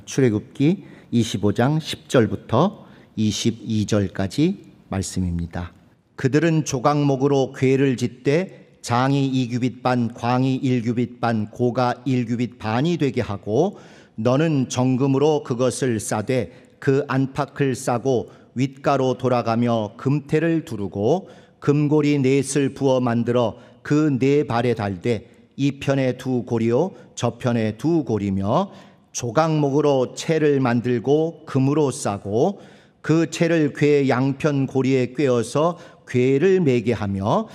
출애굽기 25장 10절부터 22절까지 말씀입니다. 그들은 조각목으로 궤를 짓되 장이 2규빗 반, 광이 1규빗 반, 고가 1규빗 반이 되게 하고 너는 정금으로 그것을 싸되 그 안팎을 싸고 윗가로 돌아가며 금태를 두르고 금고리 넷을 부어 만들어 그 네 발에 달되 이 편에 두 고리요 저편에 두 고리며 조각목으로 채를 만들고 금으로 싸고 그 채를 궤 양편 고리에 꿰어서 궤를 매게 하며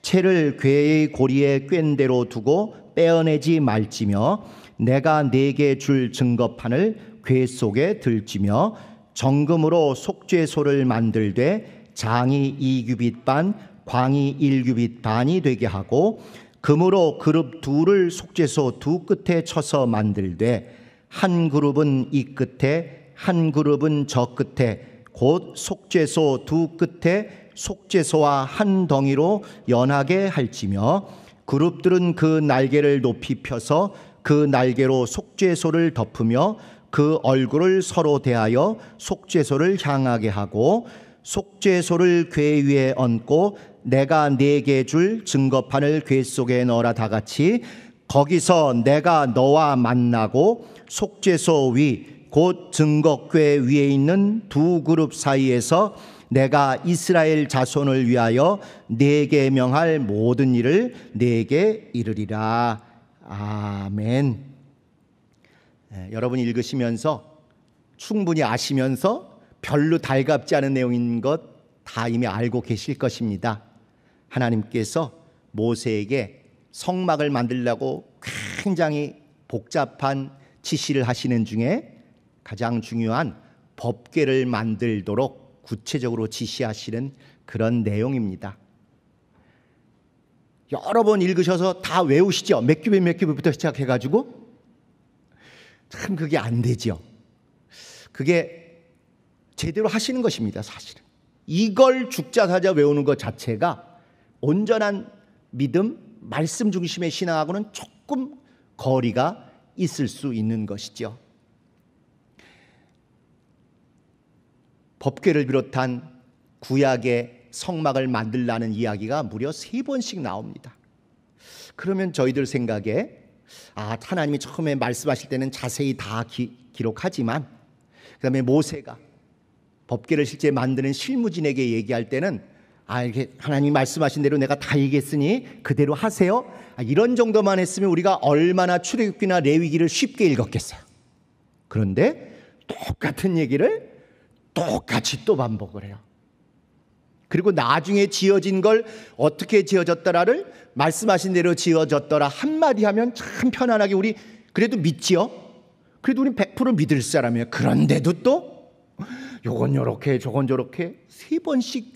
채를 궤의 고리에 꿰는 대로 두고 빼어내지 말지며 내가 네게 줄 증거판을 궤 속에 들지며 정금으로 속죄소를 만들되 장이 2규빗 반, 광이 1규빗 반이 되게 하고 금으로 그룹 둘을 속죄소 두 끝에 쳐서 만들되 한 그룹은 이 끝에 한 그룹은 저 끝에 곧 속죄소 두 끝에 속죄소와 한 덩이로 연하게 할지며 그룹들은 그 날개를 높이 펴서 그 날개로 속죄소를 덮으며 그 얼굴을 서로 대하여 속죄소를 향하게 하고 속죄소를 궤 위에 얹고 내가 네게 줄 증거판을 궤 속에 넣어라. 다같이 거기서 내가 너와 만나고 속죄소 위 곧 증거궤 위에 있는 두 그룹 사이에서 내가 이스라엘 자손을 위하여 네게 명할 모든 일을 네게 이르리라. 아멘. 여러분이 읽으시면서 충분히 아시면서 별로 달갑지 않은 내용인 것 다 이미 알고 계실 것입니다. 하나님께서 모세에게 성막을 만들려고 굉장히 복잡한 지시를 하시는 중에 가장 중요한 법궤를 만들도록 구체적으로 지시하시는 그런 내용입니다. 여러 번 읽으셔서 다 외우시죠? 몇 규빗 몇 규빗부터 시작해가지고 참 그게 안 되죠. 그게 제대로 하시는 것입니다. 사실은 이걸 죽자사자 외우는 것 자체가 온전한 믿음, 말씀 중심의 신앙하고는 조금 거리가 있을 수 있는 것이죠. 법궤를 비롯한 구약의 성막을 만들라는 이야기가 무려 3번씩 나옵니다. 그러면 저희들 생각에 하나님이 처음에 말씀하실 때는 자세히 다 기록하지만 그 다음에 모세가 법궤를 실제 만드는 실무진에게 얘기할 때는 이렇게 하나님이 말씀하신 대로 내가 다 얘기했으니 그대로 하세요. 이런 정도만 했으면 우리가 얼마나 출애굽기나 레위기를 쉽게 읽었겠어요. 그런데 똑같은 얘기를 똑같이 또 반복을 해요. 그리고 나중에 지어진 걸 어떻게 지어졌더라를 말씀하신 대로 지어졌더라 한마디 하면 참 편안하게 우리 그래도 믿지요. 그래도 우리 100% 믿을 사람이에요. 그런데도 또 요건 요렇게 저건 저렇게 3번씩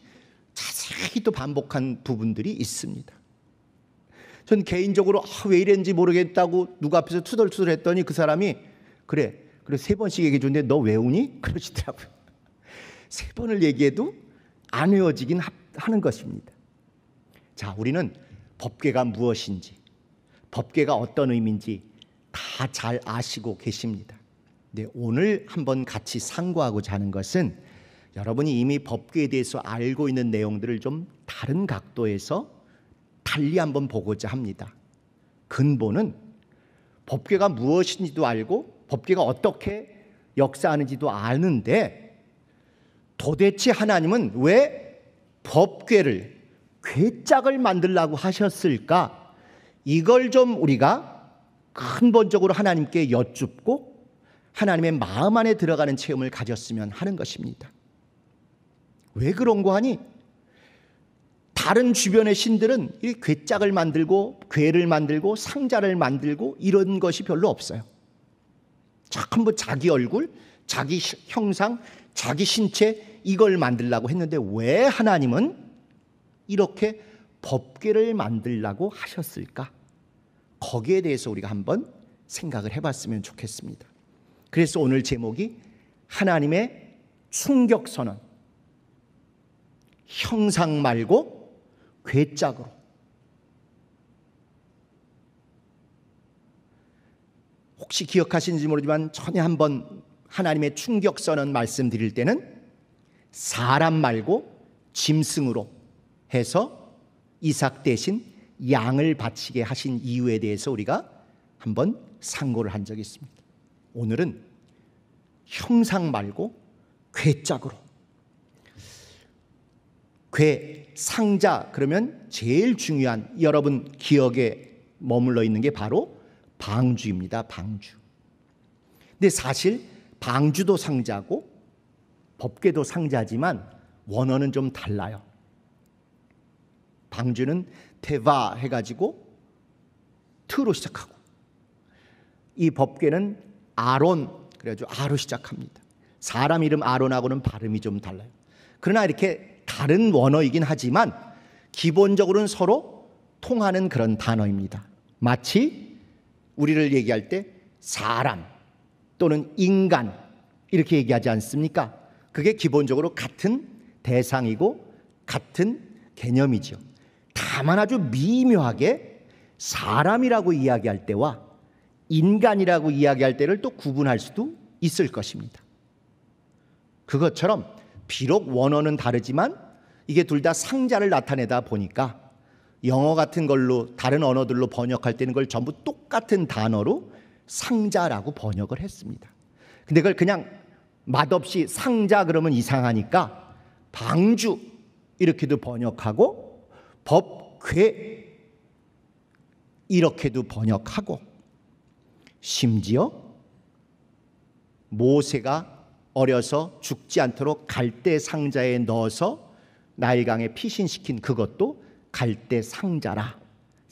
자세히 또 반복한 부분들이 있습니다. 전 개인적으로 왜 이랬는지 모르겠다고 누구 앞에서 투덜투덜 했더니 그 사람이 그래 3번씩 얘기해 줬는데 너 외우니? 그러시더라고요. 3번을 얘기해도 안 외워지긴 하는 것입니다. 자, 우리는 법궤가 무엇인지, 법궤가 어떤 의미인지 다 잘 아시고 계십니다. 근데 오늘 한번 같이 상고하고자 하는 것은 여러분이 이미 법궤에 대해서 알고 있는 내용들을 좀 다른 각도에서 달리 한번 보고자 합니다. 근본은 법궤가 무엇인지도 알고 법궤가 어떻게 역사하는지도 아는데 도대체 하나님은 왜 법궤를 궤짝을 만들라고 하셨을까? 이걸 좀 우리가 근본적으로 하나님께 여쭙고 하나님의 마음 안에 들어가는 체험을 가졌으면 하는 것입니다. 왜 그런 거 하니? 다른 주변의 신들은 이 궤짝을 만들고 궤를 만들고 상자를 만들고 이런 것이 별로 없어요. 전부 자기 얼굴, 자기 형상, 자기 신체 이걸 만들려고 했는데 왜 하나님은 이렇게 법궤를 만들라고 하셨을까? 거기에 대해서 우리가 한번 생각을 해봤으면 좋겠습니다. 그래서 오늘 제목이 하나님의 충격선언, 형상 말고 궤짝으로. 혹시 기억하시는지 모르지만 전에 한번 하나님의 충격 선언 말씀드릴 때는 사람 말고 짐승으로 해서 이삭 대신 양을 바치게 하신 이유에 대해서 우리가 한번 상고를 한 적이 있습니다. 오늘은 형상 말고 괴짝으로, 괴, 상자 그러면 제일 중요한 여러분 기억에 머물러 있는 게 바로 방주입니다. 방주. 근데 사실 방주도 상자고 법궤도 상자지만 원어는 좀 달라요. 방주는 테바 해가지고 트로 시작하고, 이 법궤는 아론 그래가지고 아로 시작합니다. 사람 이름 아론하고는 발음이 좀 달라요. 그러나 이렇게 다른 원어이긴 하지만 기본적으로는 서로 통하는 그런 단어입니다. 마치 우리를 얘기할 때 사람 또는 인간 이렇게 얘기하지 않습니까? 그게 기본적으로 같은 대상이고 같은 개념이죠. 다만 아주 미묘하게 사람이라고 이야기할 때와 인간이라고 이야기할 때를 또 구분할 수도 있을 것입니다. 그것처럼 비록 원어는 다르지만 이게 둘 다 상자를 나타내다 보니까 영어 같은 걸로 다른 언어들로 번역할 때는 그걸 전부 똑같은 단어로 상자라고 번역을 했습니다. 근데 그걸 그냥 맛없이 상자 그러면 이상하니까 방주 이렇게도 번역하고 법궤 이렇게도 번역하고, 심지어 모세가 어려서 죽지 않도록 갈대 상자에 넣어서 나일강에 피신시킨 그것도 갈대 상자라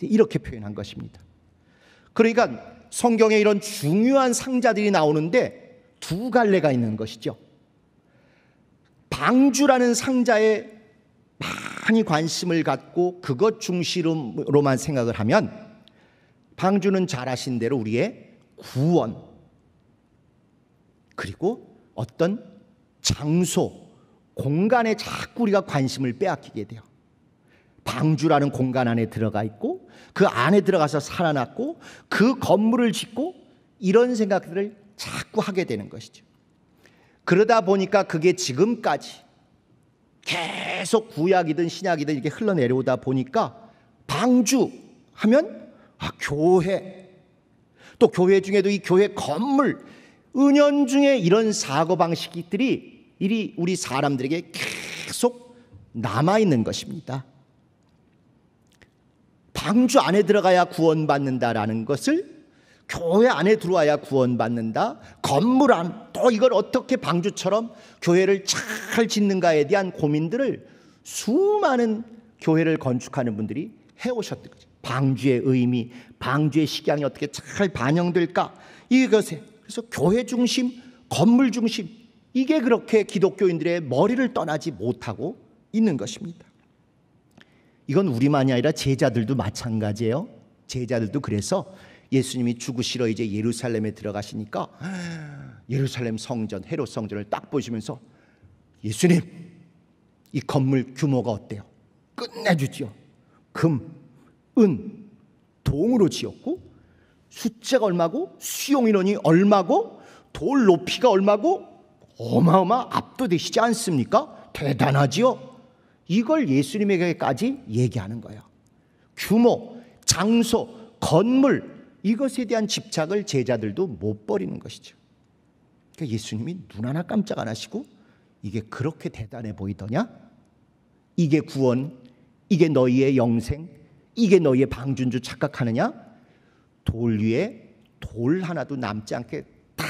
이렇게 표현한 것입니다. 그러니까 성경에 이런 중요한 상자들이 나오는데 두 갈래가 있는 것이죠. 방주라는 상자에 많이 관심을 갖고 그것 중심으로만 생각을 하면 방주는 잘 아신 대로 우리의 구원 그리고 어떤 장소, 공간에 자꾸 우리가 관심을 빼앗기게 돼요. 방주라는 공간 안에 들어가 있고 그 안에 들어가서 살아났고 그 건물을 짓고 이런 생각들을 자꾸 하게 되는 것이죠. 그러다 보니까 그게 지금까지 계속 구약이든 신약이든 이렇게 흘러내려오다 보니까 방주 하면 교회, 또 교회 중에도 이 교회 건물, 은연중에 이런 사고방식들이 우리 사람들에게 계속 남아있는 것입니다. 방주 안에 들어가야 구원받는다라는 것을, 교회 안에 들어와야 구원받는다, 건물 안, 또 이걸 어떻게 방주처럼 교회를 잘 짓는가에 대한 고민들을 수많은 교회를 건축하는 분들이 해오셨던 거죠. 방주의 의미, 방주의 식양이 어떻게 잘 반영될까, 이것에 그래서 교회 중심, 건물 중심, 이게 그렇게 기독교인들의 머리를 떠나지 못하고 있는 것입니다. 이건 우리만이 아니라 제자들도 마찬가지예요. 제자들도 그래서 예수님이 죽으시러 이제 예루살렘에 들어가시니까 예루살렘 성전, 헤롯 성전을 딱 보시면서 예수님, 이 건물 규모가 어때요? 끝내주지요. 금, 은, 동으로 지었고 숫자가 얼마고 수용 인원이 얼마고 돌 높이가 얼마고 어마어마 압도되시지 않습니까? 대단하지요. 이걸 예수님에게까지 얘기하는 거예요. 규모, 장소, 건물, 이것에 대한 집착을 제자들도 못 버리는 것이죠. 그러니까 예수님이 눈 하나 깜짝 안 하시고 이게 그렇게 대단해 보이더냐? 이게 구원, 이게 너희의 영생, 이게 너희의 방주인 줄 착각하느냐? 돌 위에 돌 하나도 남지 않게 다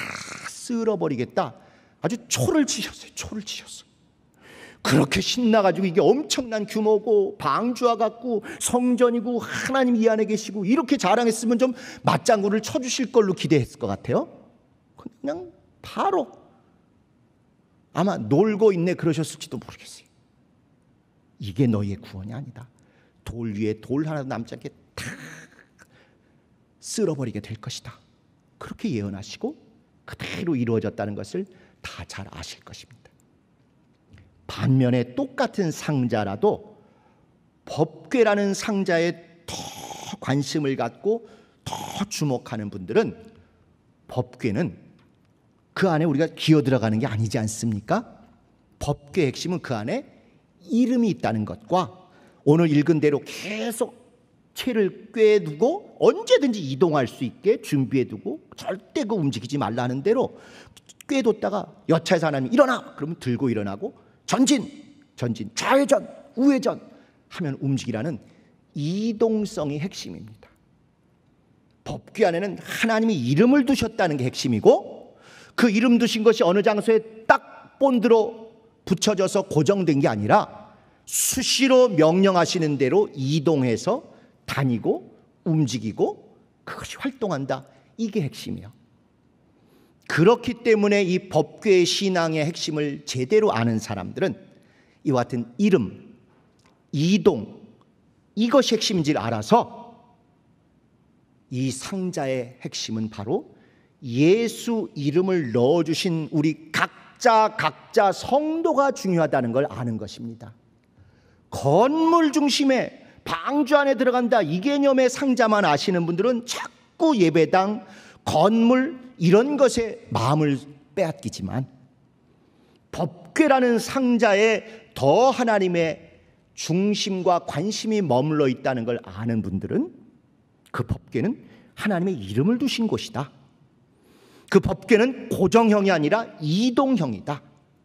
쓸어버리겠다. 아주 초를 치셨어요. 초를 치셨어요. 그렇게 신나가지고 이게 엄청난 규모고 방주와 같고 성전이고 하나님 이 안에 계시고 이렇게 자랑했으면 좀 맞장구를 쳐주실 걸로 기대했을 것 같아요. 그냥 바로 아마 놀고 있네 그러셨을지도 모르겠어요. 이게 너희의 구원이 아니다. 돌 위에 돌 하나도 남지 않게 다 쓸어버리게 될 것이다. 그렇게 예언하시고 그대로 이루어졌다는 것을 다 잘 아실 것입니다. 반면에 똑같은 상자라도 법궤라는 상자에 더 관심을 갖고 더 주목하는 분들은 법궤는 그 안에 우리가 기어 들어가는 게 아니지 않습니까? 법궤의 핵심은 그 안에 이름이 있다는 것과 오늘 읽은 대로 계속 채를 꿰두고 언제든지 이동할 수 있게 준비해두고 절대 그 움직이지 말라는 대로 꿰뒀다가 여차해서 하나님이 일어나! 그러면 들고 일어나고 전진, 좌회전, 우회전 하면 움직이라는 이동성이 핵심입니다. 법궤 안에는 하나님이 이름을 두셨다는 게 핵심이고 그 이름 두신 것이 어느 장소에 딱 본드로 붙여져서 고정된 게 아니라 수시로 명령하시는 대로 이동해서 다니고 움직이고 그것이 활동한다. 이게 핵심이에요. 그렇기 때문에 이 법궤의 신앙의 핵심을 제대로 아는 사람들은 이와 같은 이름, 이동 이것이 핵심인지를 알아서 이 상자의 핵심은 바로 예수 이름을 넣어주신 우리 각자 성도가 중요하다는 걸 아는 것입니다. 건물 중심에 방주 안에 들어간다 이 개념의 상자만 아시는 분들은 자꾸 예배당, 건물 이런 것에 마음을 빼앗기지만 법궤라는 상자에 더 하나님의 중심과 관심이 머물러 있다는 걸 아는 분들은 그 법궤는 하나님의 이름을 두신 곳이다. 그 법궤는 고정형이 아니라 이동형이다.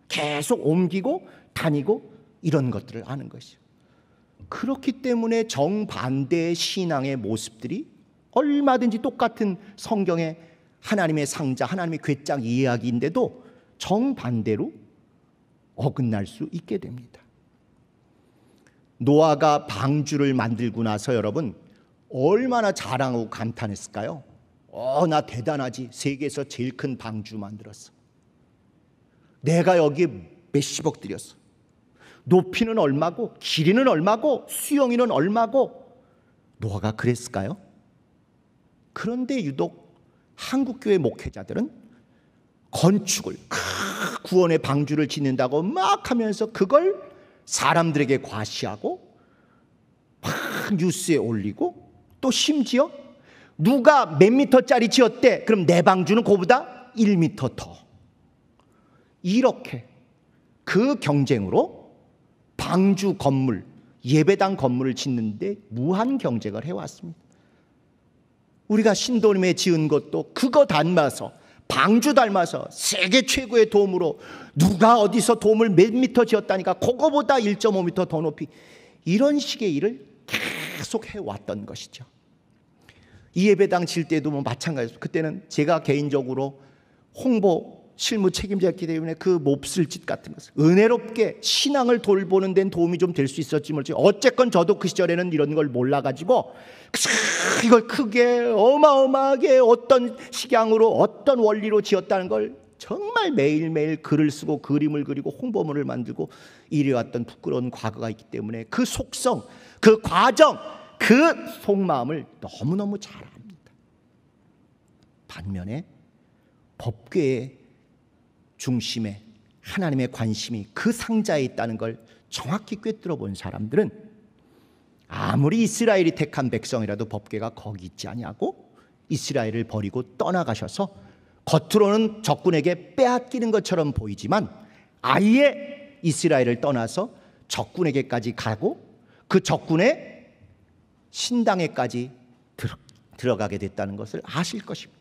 계속 옮기고 다니고 이런 것들을 아는 것이죠. 그렇기 때문에 정반대의 신앙의 모습들이 얼마든지 똑같은 성경의 하나님의 상자, 하나님의 궤장 이야기인데도 정반대로 어긋날 수 있게 됩니다. 노아가 방주를 만들고 나서 여러분 얼마나 자랑하고 감탄했을까요? 나 대단하지. 세계에서 제일 큰 방주 만들었어. 내가 여기에 몇십억 들였어. 높이는 얼마고 길이는 얼마고 수영이는 얼마고. 노아가 그랬을까요? 그런데 유독 한국교회 목회자들은 건축을 구원의 방주를 짓는다고 막 하면서 그걸 사람들에게 과시하고 막 뉴스에 올리고 또 심지어 누가 몇 미터짜리 지었대. 그럼 내 방주는 그보다 1미터 더. 이렇게 그 경쟁으로 방주 건물, 예배당 건물을 짓는데 무한 경쟁을 해왔습니다. 우리가 신도림에 지은 것도 그거 닮아서 방주 닮아서 세계 최고의 돔으로 누가 어디서 돔을 몇 미터 지었다니까 그거보다 1.5미터 더 높이 이런 식의 일을 계속 해왔던 것이죠. 이 예배당 질 때도 뭐 마찬가지였어요. 그때는 제가 개인적으로 홍보 실무 책임자였기 때문에 그 몹쓸 짓 같은 것을 은혜롭게 신앙을 돌보는 데는 도움이 좀 될 수 있었지 모르지. 어쨌건 저도 그 시절에는 이런 걸 몰라가지고 이걸 크게 어마어마하게 어떤 식양으로 어떤 원리로 지었다는 걸 정말 매일매일 글을 쓰고 그림을 그리고 홍보물을 만들고 이래왔던 부끄러운 과거가 있기 때문에 그 속성, 그 과정, 그 속마음을 너무너무 잘 압니다. 반면에 법궤의 중심에 하나님의 관심이 그 상자에 있다는 걸 정확히 꿰뚫어 본 사람들은 아무리 이스라엘이 택한 백성이라도 법궤가 거기 있지 아니하고 이스라엘을 버리고 떠나가셔서 겉으로는 적군에게 빼앗기는 것처럼 보이지만 아예 이스라엘을 떠나서 적군에게까지 가고 그 적군의 신당에까지 들어가게 됐다는 것을 아실 것입니다.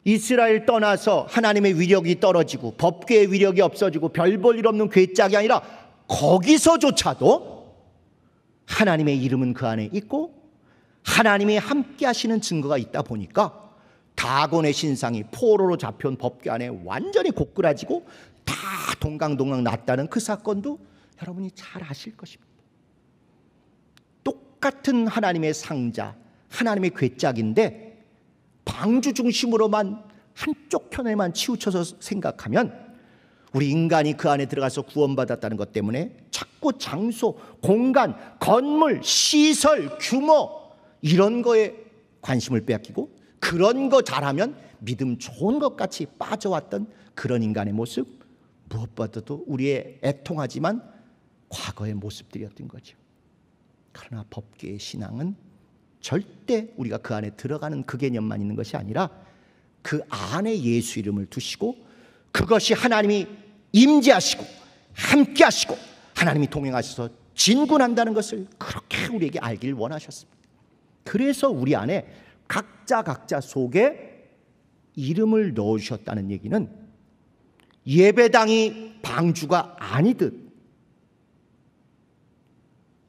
이스라엘 떠나서 하나님의 위력이 떨어지고 법궤의 위력이 없어지고 별 볼 일 없는 궤짝이 아니라 거기서조차도 하나님의 이름은 그 안에 있고 하나님이 함께 하시는 증거가 있다 보니까 다곤의 신상이 포로로 잡혀온 법궤 안에 완전히 고꾸라지고 다 동강동강 났다는 그 사건도 여러분이 잘 아실 것입니다. 똑같은 하나님의 상자, 하나님의 궤짝인데 방주 중심으로만 한쪽 편에만 치우쳐서 생각하면 우리 인간이 그 안에 들어가서 구원받았다는 것 때문에 자꾸 장소, 공간, 건물, 시설, 규모 이런 거에 관심을 빼앗기고 그런 거 잘하면 믿음 좋은 것 같이 빠져왔던 그런 인간의 모습, 무엇보다도 우리의 애통하지만 과거의 모습들이었던 거죠. 그러나 법궤의 신앙은 절대 우리가 그 안에 들어가는 그 개념만 있는 것이 아니라 그 안에 예수 이름을 두시고 그것이 하나님이 임재하시고 함께 하시고 하나님이 동행하셔서 진군한다는 것을 그렇게 우리에게 알길 원하셨습니다. 그래서 우리 안에 각자 속에 이름을 넣으셨다는 얘기는 예배당이 방주가 아니듯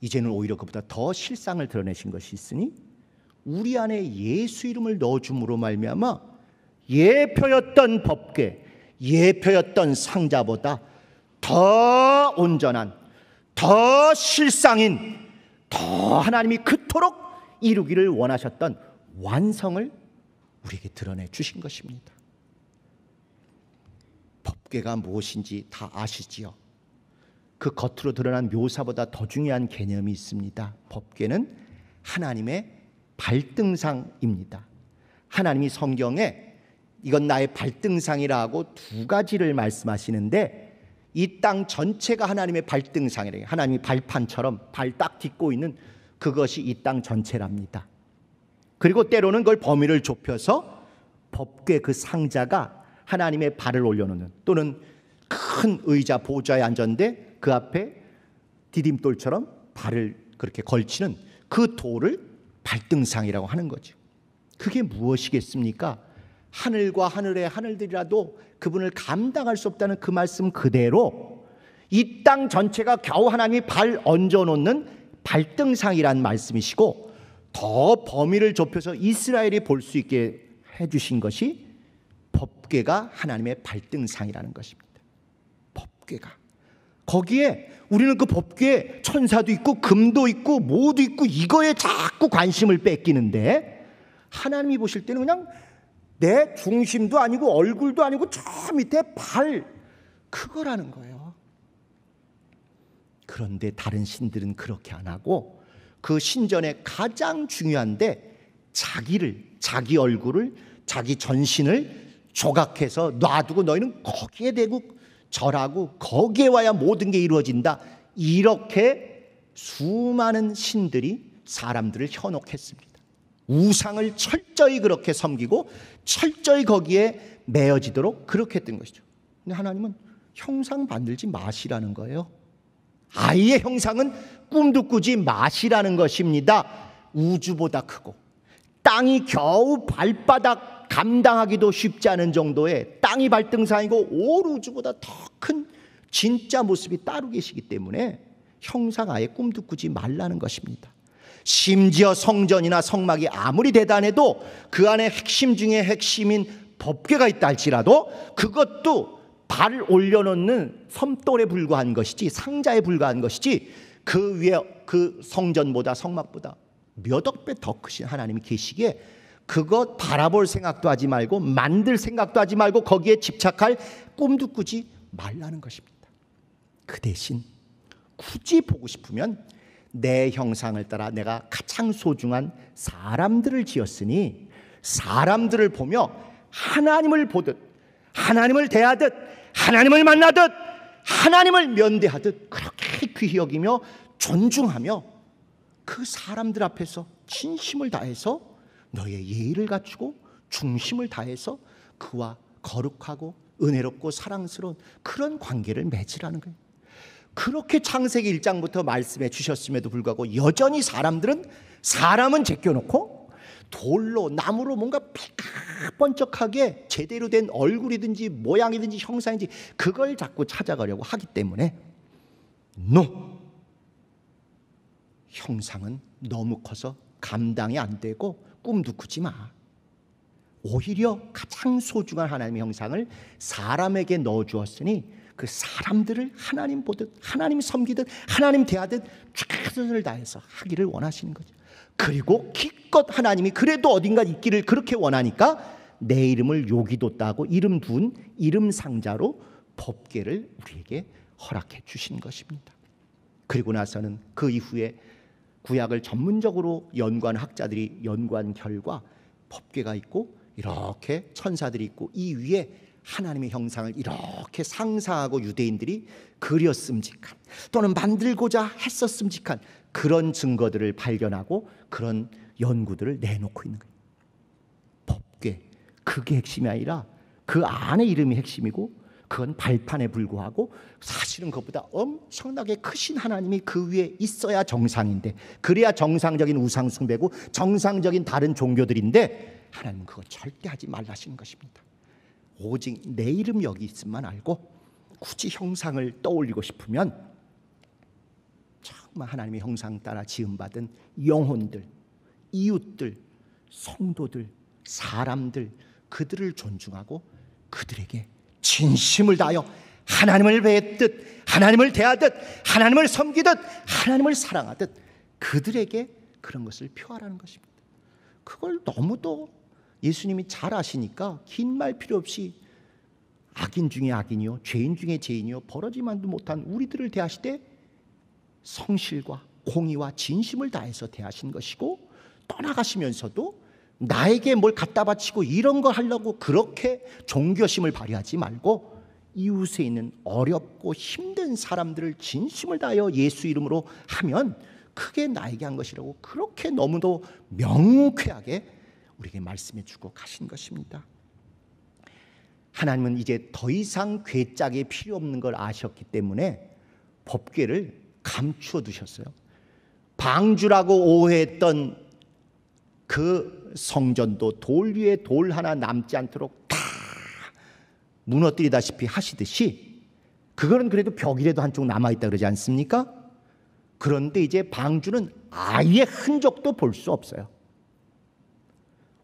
이제는 오히려 그보다 더 실상을 드러내신 것이 있으니 우리 안에 예수 이름을 넣어줌으로 말미암아 예표였던 법궤, 예표였던 상자보다 더 온전한, 더 실상인, 더 하나님이 그토록 이루기를 원하셨던 완성을 우리에게 드러내 주신 것입니다. 법궤가 무엇인지 다 아시지요? 그 겉으로 드러난 묘사보다 더 중요한 개념이 있습니다. 법궤는 하나님의 발등상입니다. 하나님이 성경에 이건 나의 발등상이라고 두 가지를 말씀하시는데 이 땅 전체가 하나님의 발등상이래요. 하나님이 발판처럼 발 딱 딛고 있는 그것이 이 땅 전체랍니다. 그리고 때로는 그걸 범위를 좁혀서 법궤 그 상자가 하나님의 발을 올려놓는 또는 큰 의자 보좌에 앉았는데 그 앞에 디딤돌처럼 발을 그렇게 걸치는 그 돌을 발등상이라고 하는 거죠. 그게 무엇이겠습니까? 하늘과 하늘의 하늘들이라도 그분을 감당할 수 없다는 그 말씀 그대로 이 땅 전체가 겨우 하나님이 발 얹어놓는 발등상이란 말씀이시고 더 범위를 좁혀서 이스라엘이 볼 수 있게 해주신 것이 법궤가 하나님의 발등상이라는 것입니다. 법궤가 거기에 우리는 그 법궤에 천사도 있고 금도 있고 모도 있고 이거에 자꾸 관심을 뺏기는데 하나님이 보실 때는 그냥 내 중심도 아니고 얼굴도 아니고 저 밑에 발 그거라는 거예요. 그런데 다른 신들은 그렇게 안 하고 그 신전에 가장 중요한데 자기 얼굴을 자기 전신을 조각해서 놔두고 너희는 거기에 대고 절하고 거기에 와야 모든 게 이루어진다. 이렇게 수많은 신들이 사람들을 현혹했습니다. 우상을 철저히 그렇게 섬기고 철저히 거기에 매어지도록 그렇게 했던 것이죠. 근데 하나님은 형상 만들지 마시라는 거예요. 아이의 형상은 꿈도 꾸지 마시라는 것입니다. 우주보다 크고 땅이 겨우 발바닥 감당하기도 쉽지 않은 정도의 땅이 발등상이고 올 우주보다 더 큰 진짜 모습이 따로 계시기 때문에 형상 아예 꿈도 꾸지 말라는 것입니다. 심지어 성전이나 성막이 아무리 대단해도 그 안에 핵심 중에 핵심인 법궤가 있다 할지라도 그것도 발을 올려놓는 섬돌에 불과한 것이지 상자에 불과한 것이지 그 위에 그 성전보다 성막보다 몇 억 배 더 크신 하나님이 계시기에 그것 바라볼 생각도 하지 말고 만들 생각도 하지 말고 거기에 집착할 꿈도 꾸지 말라는 것입니다. 그 대신 굳이 보고 싶으면 내 형상을 따라 내가 가장 소중한 사람들을 지었으니 사람들을 보며 하나님을 보듯 하나님을 대하듯 하나님을 만나듯 하나님을 면대하듯 그렇게 귀히 여기며 존중하며 그 사람들 앞에서 진심을 다해서 너의 예의를 갖추고 중심을 다해서 그와 거룩하고 은혜롭고 사랑스러운 그런 관계를 맺으라는 거예요. 그렇게 창세기 1장부터 말씀해 주셨음에도 불구하고 여전히 사람은 제껴놓고 돌로 나무로 뭔가 번쩍하게 제대로 된 얼굴이든지 모양이든지 형상인지 그걸 자꾸 찾아가려고 하기 때문에 형상은 너무 커서 감당이 안 되고 꿈도 꾸지 마. 오히려 가장 소중한 하나님의 형상을 사람에게 넣어주었으니 그 사람들을 하나님 보듯 하나님 섬기듯 하나님 대하듯 최선을 다해서 하기를 원하시는 거죠. 그리고 기껏 하나님이 그래도 어딘가 있기를 그렇게 원하니까 내 이름을 여기 뒀다고 이름 둔 이름 상자로 법궤를 우리에게 허락해 주신 것입니다. 그리고 나서는 그 이후에 구약을 전문적으로 연구한 학자들이 연구한 결과 법궤가 있고 이렇게 천사들이 있고 이 위에 하나님의 형상을 이렇게 상상하고 유대인들이 그렸음직한 또는 만들고자 했었음직한 그런 증거들을 발견하고 그런 연구들을 내놓고 있는 거예요. 법궤 그게 핵심이 아니라 그 안에 이름이 핵심이고, 그건 발판에 불과하고, 사실은 그것보다 엄청나게 크신 하나님이 그 위에 있어야 정상인데, 그래야 정상적인 우상 숭배고 정상적인 다른 종교들인데, 하나님은 그거 절대 하지 말라시는 것입니다. 오직 내 이름 여기 있음만 알고, 굳이 형상을 떠올리고 싶으면 정말 하나님의 형상 따라 지음받은 영혼들, 이웃들, 성도들, 사람들, 그들을 존중하고 그들에게 진심을 다하여 하나님을 뵙듯, 하나님을 대하듯, 하나님을 섬기듯, 하나님을 사랑하듯 그들에게 그런 것을 표하라는 것입니다. 그걸 너무도 예수님이 잘 아시니까 긴 말 필요 없이 악인 중에 악인이요, 죄인 중에 죄인이요, 벌어지만도 못한 우리들을 대하시되 성실과 공의와 진심을 다해서 대하신 것이고, 떠나가시면서도 나에게 뭘 갖다 바치고 이런 거 하려고 그렇게 종교심을 발휘하지 말고, 이웃에 있는 어렵고 힘든 사람들을 진심을 다하여 예수 이름으로 하면 그게 나에게 한 것이라고 그렇게 너무도 명쾌하게 우리에게 말씀해 주고 가신 것입니다. 하나님은 이제 더 이상 괴짝이 필요 없는 걸 아셨기 때문에 법궤를 감추어 두셨어요. 방주라고 오해했던 그 성전도 돌 위에 돌 하나 남지 않도록 다 무너뜨리다시피 하시듯이, 그거는 그래도 벽이라도 한쪽 남아있다 그러지 않습니까? 그런데 이제 방주는 아예 흔적도 볼 수 없어요.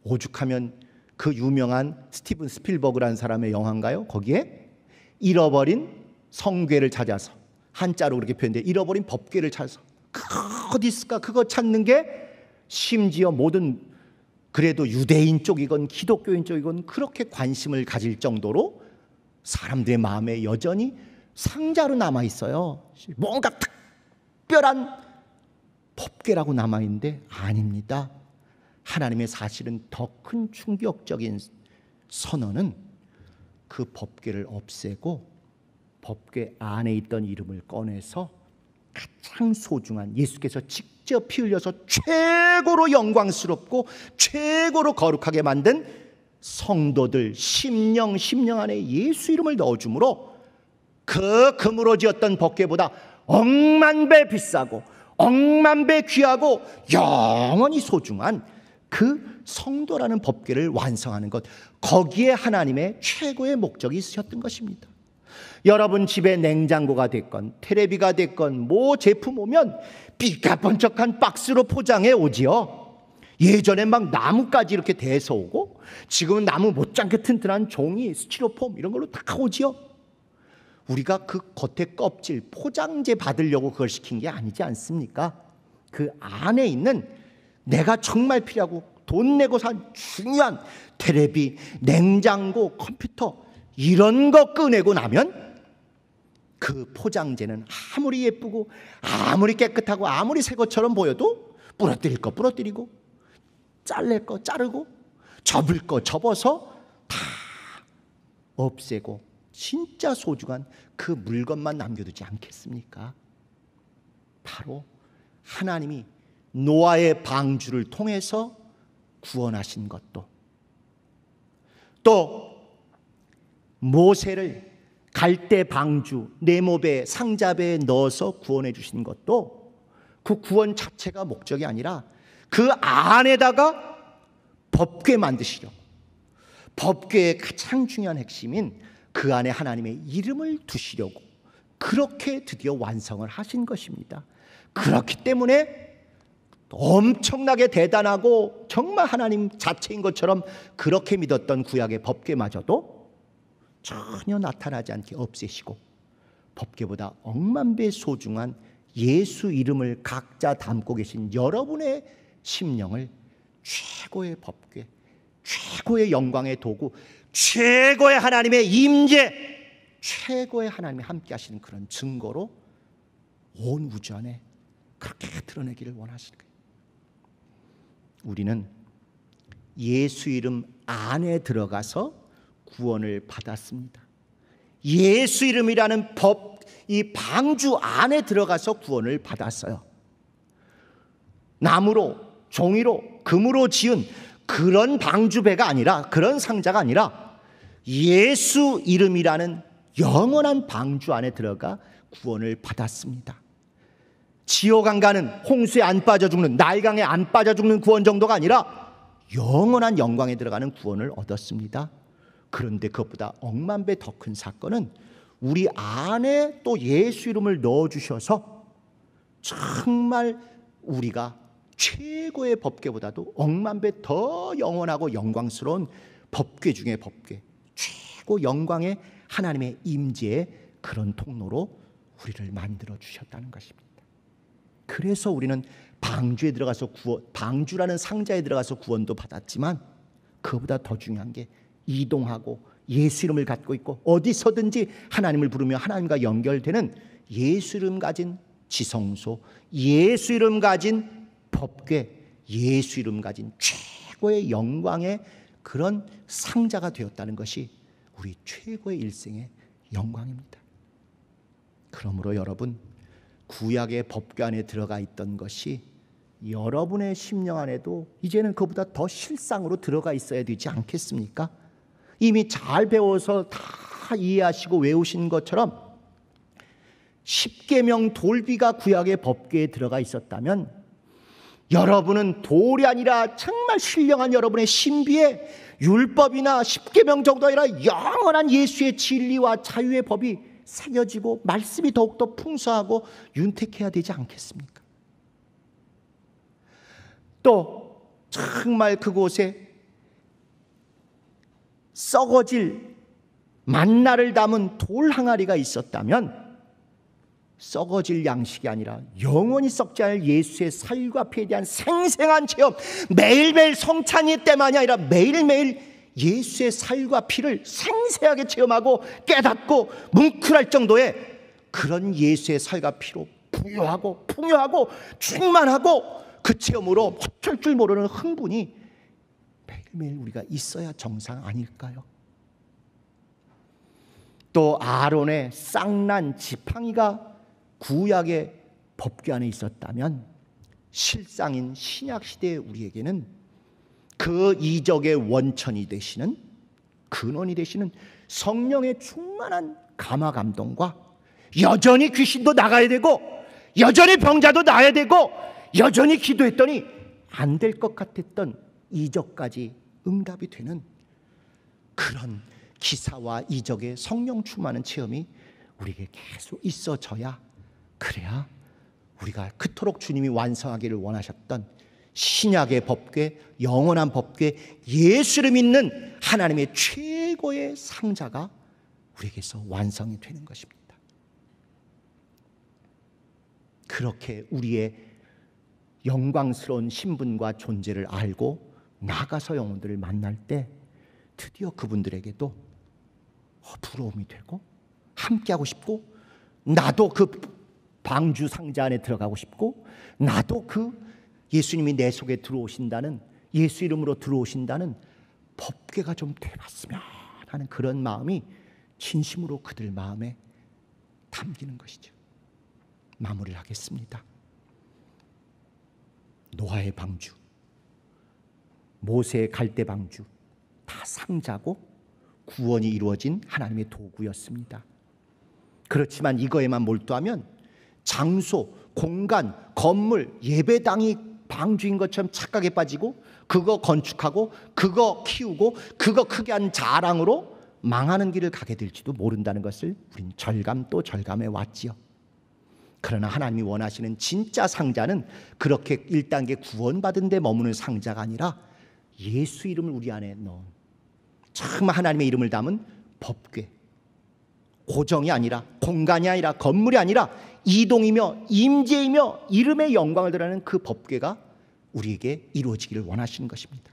오죽하면 그 유명한 스티븐 스필버그라는 사람의 영화인가요? 거기에 잃어버린 성궤를 찾아서, 한자로 그렇게 표현돼, 잃어버린 법궤를 찾아서, 어디 있을까? 그거 찾는 게 심지어 모든, 그래도 유대인 쪽이건 기독교인 쪽이건 그렇게 관심을 가질 정도로 사람들의 마음에 여전히 상자로 남아 있어요. 뭔가 특별한 법궤라고 남아 있는데 아닙니다. 하나님의 사실은 더 큰 충격적인 선언은 그 법궤를 없애고 법궤 안에 있던 이름을 꺼내서 가장 소중한, 예수께서 직접 피 흘려서 최고로 영광스럽고 최고로 거룩하게 만든 성도들 심령 안에 예수 이름을 넣어주므로, 그 금으로 지었던 법궤보다 억만배 비싸고 억만배 귀하고 영원히 소중한 그 성도라는 법궤를 완성하는 것, 거기에 하나님의 최고의 목적이 있으셨던 것입니다. 여러분 집에 냉장고가 됐건 테레비가 됐건 뭐 제품 오면 삐까번쩍한 박스로 포장해 오지요. 예전에 막 나무까지 이렇게 대서 오고, 지금은 나무 못지않게 튼튼한 종이, 스티로폼 이런 걸로 다 오지요. 우리가 그 겉에 껍질 포장재 받으려고 그걸 시킨 게 아니지 않습니까? 그 안에 있는 내가 정말 필요하고 돈 내고 산 중요한 테레비, 냉장고, 컴퓨터 이런 거 꺼내고 나면 그 포장재는 아무리 예쁘고 아무리 깨끗하고 아무리 새 것처럼 보여도 부러뜨릴 거 부러뜨리고, 잘릴 거 자르고, 접을 거 접어서 다 없애고 진짜 소중한 그 물건만 남겨두지 않겠습니까? 바로 하나님이 노아의 방주를 통해서 구원하신 것도, 또 모세를 갈대 방주 네모배 상자배에 넣어서 구원해 주신 것도, 그 구원 자체가 목적이 아니라 그 안에다가 법궤 만드시려고, 법궤의 가장 중요한 핵심인 그 안에 하나님의 이름을 두시려고 그렇게 드디어 완성을 하신 것입니다. 그렇기 때문에 엄청나게 대단하고 정말 하나님 자체인 것처럼 그렇게 믿었던 구약의 법궤마저도 전혀 나타나지 않게 없애시고, 법궤보다 억만배 소중한 예수 이름을 각자 담고 계신 여러분의 심령을 최고의 법궤, 최고의 영광의 도구, 최고의 하나님의 임재, 최고의 하나님이 함께 하시는 그런 증거로 온 우주 안에 그렇게 드러내기를 원하시는 거예요. 우리는 예수 이름 안에 들어가서 구원을 받았습니다. 예수 이름이라는 법, 이 방주 안에 들어가서 구원을 받았어요. 나무로, 종이로, 금으로 지은 그런 방주배가 아니라, 그런 상자가 아니라 예수 이름이라는 영원한 방주 안에 들어가 구원을 받았습니다. 지옥 안 가는, 홍수에 안 빠져 죽는, 나일강에 안 빠져 죽는 구원 정도가 아니라 영원한 영광에 들어가는 구원을 얻었습니다. 그런데 그것보다 억만 배 더 큰 사건은 우리 안에 또 예수 이름을 넣어주셔서 정말 우리가 최고의 법궤보다도 억만 배 더 영원하고 영광스러운 법궤 중에 법궤, 최고 영광의 하나님의 임재의 그런 통로로 우리를 만들어 주셨다는 것입니다. 그래서 우리는 방주에 들어가서 방주라는 상자에 들어가서 구원도 받았지만, 그보다 더 중요한 게 이동하고 예수 이름을 갖고 있고 어디서든지 하나님을 부르며 하나님과 연결되는 예수 이름 가진 지성소, 예수 이름 가진 법궤, 예수 이름 가진 최고의 영광의 그런 상자가 되었다는 것이 우리 최고의 일생의 영광입니다. 그러므로 여러분, 구약의 법궤 안에 들어가 있던 것이 여러분의 심령 안에도 이제는 그보다 더 실상으로 들어가 있어야 되지 않겠습니까? 이미 잘 배워서 다 이해하시고 외우신 것처럼 십계명 돌비가 구약의 법궤에 들어가 있었다면, 여러분은 돌이 아니라 정말 신령한 여러분의 신비에 율법이나 십계명 정도 아니라 영원한 예수의 진리와 자유의 법이 새겨지고 말씀이 더욱더 풍성하고 윤택해야 되지 않겠습니까? 또 정말 그곳에 썩어질 만나를 담은 돌 항아리가 있었다면, 썩어질 양식이 아니라 영원히 썩지 않을 예수의 살과 피에 대한 생생한 체험, 매일매일 성찬이 때만이 아니라 매일매일 예수의 살과 피를 생생하게 체험하고 깨닫고 뭉클할 정도의 그런 예수의 살과 피로 부유하고 풍요하고 충만하고, 그 체험으로 어쩔 줄 모르는 흥분이 매일매일 우리가 있어야 정상 아닐까요? 또 아론의 쌍난 지팡이가 구약의 법궤 안에 있었다면, 실상인 신약 시대의 우리에게는 그 이적의 원천이 되시는, 근원이 되시는 성령의 충만한 감화 감동과, 여전히 귀신도 나가야 되고 여전히 병자도 나아야 되고 여전히 기도했더니 안 될 것 같았던 이적까지 응답이 되는 그런 기사와 이적의 성령 충만한 체험이 우리에게 계속 있어져야, 그래야 우리가 그토록 주님이 완성하기를 원하셨던 신약의 법궤, 영원한 법궤, 예수를 믿는 하나님의 최고의 상자가 우리에게서 완성이 되는 것입니다. 그렇게 우리의 영광스러운 신분과 존재를 알고 나가서 영혼들을 만날 때 드디어 그분들에게도 부러움이 되고 함께하고 싶고, 나도 그 방주 상자 안에 들어가고 싶고, 나도 그 예수님이 내 속에 들어오신다는, 예수 이름으로 들어오신다는 법궤가 좀 돼봤으면 하는 그런 마음이 진심으로 그들 마음에 담기는 것이죠. 마무리를 하겠습니다. 노아의 방주, 모세의 갈대 방주, 다 상자고 구원이 이루어진 하나님의 도구였습니다. 그렇지만 이거에만 몰두하면 장소, 공간, 건물, 예배당이 방주인 것처럼 착각에 빠지고, 그거 건축하고 그거 키우고 그거 크게 한 자랑으로 망하는 길을 가게 될지도 모른다는 것을 우린 절감 또 절감해 왔지요. 그러나 하나님이 원하시는 진짜 상자는 그렇게 1단계 구원받은 데 머무는 상자가 아니라 예수 이름을 우리 안에 넣은, 정말 하나님의 이름을 담은 법궤, 고정이 아니라, 공간이 아니라, 건물이 아니라 이동이며 임재이며 이름의 영광을 드러내는 그 법궤가 우리에게 이루어지기를 원하시는 것입니다.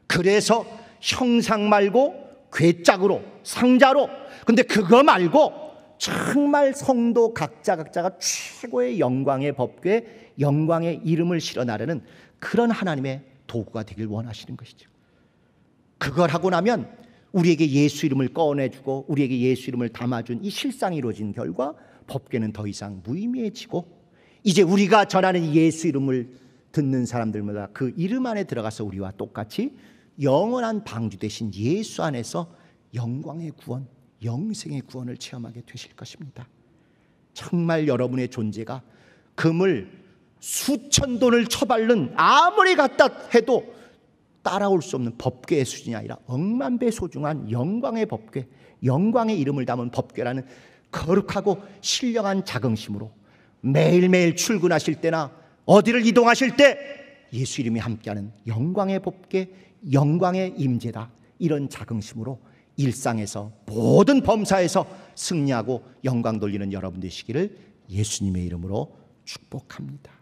그래서 형상 말고 궤짝으로, 상자로, 근데 그거 말고 정말 성도 각자가 최고의 영광의 법궤, 영광의 이름을 실어 나르는 그런 하나님의 도구가 되길 원하시는 것이죠. 그걸 하고 나면 우리에게 예수 이름을 꺼내주고 우리에게 예수 이름을 담아준 이 실상이 이루어진 결과 법궤는 더 이상 무의미해지고, 이제 우리가 전하는 예수 이름을 듣는 사람들마다 그 이름 안에 들어가서 우리와 똑같이 영원한 방주 되신 예수 안에서 영광의 구원, 영생의 구원을 체험하게 되실 것입니다. 정말 여러분의 존재가 금을 수천 돈을 처바른 아무리 갖다 해도 따라올 수 없는 법궤의 수준이 아니라 억만 배 소중한 영광의 법궤, 영광의 이름을 담은 법궤라는 거룩하고 신령한 자긍심으로 매일매일 출근하실 때나 어디를 이동하실 때 예수 이름이 함께하는 영광의 법궤, 영광의 임재다, 이런 자긍심으로 일상에서 모든 범사에서 승리하고 영광 돌리는 여러분 되시기를 예수님의 이름으로 축복합니다.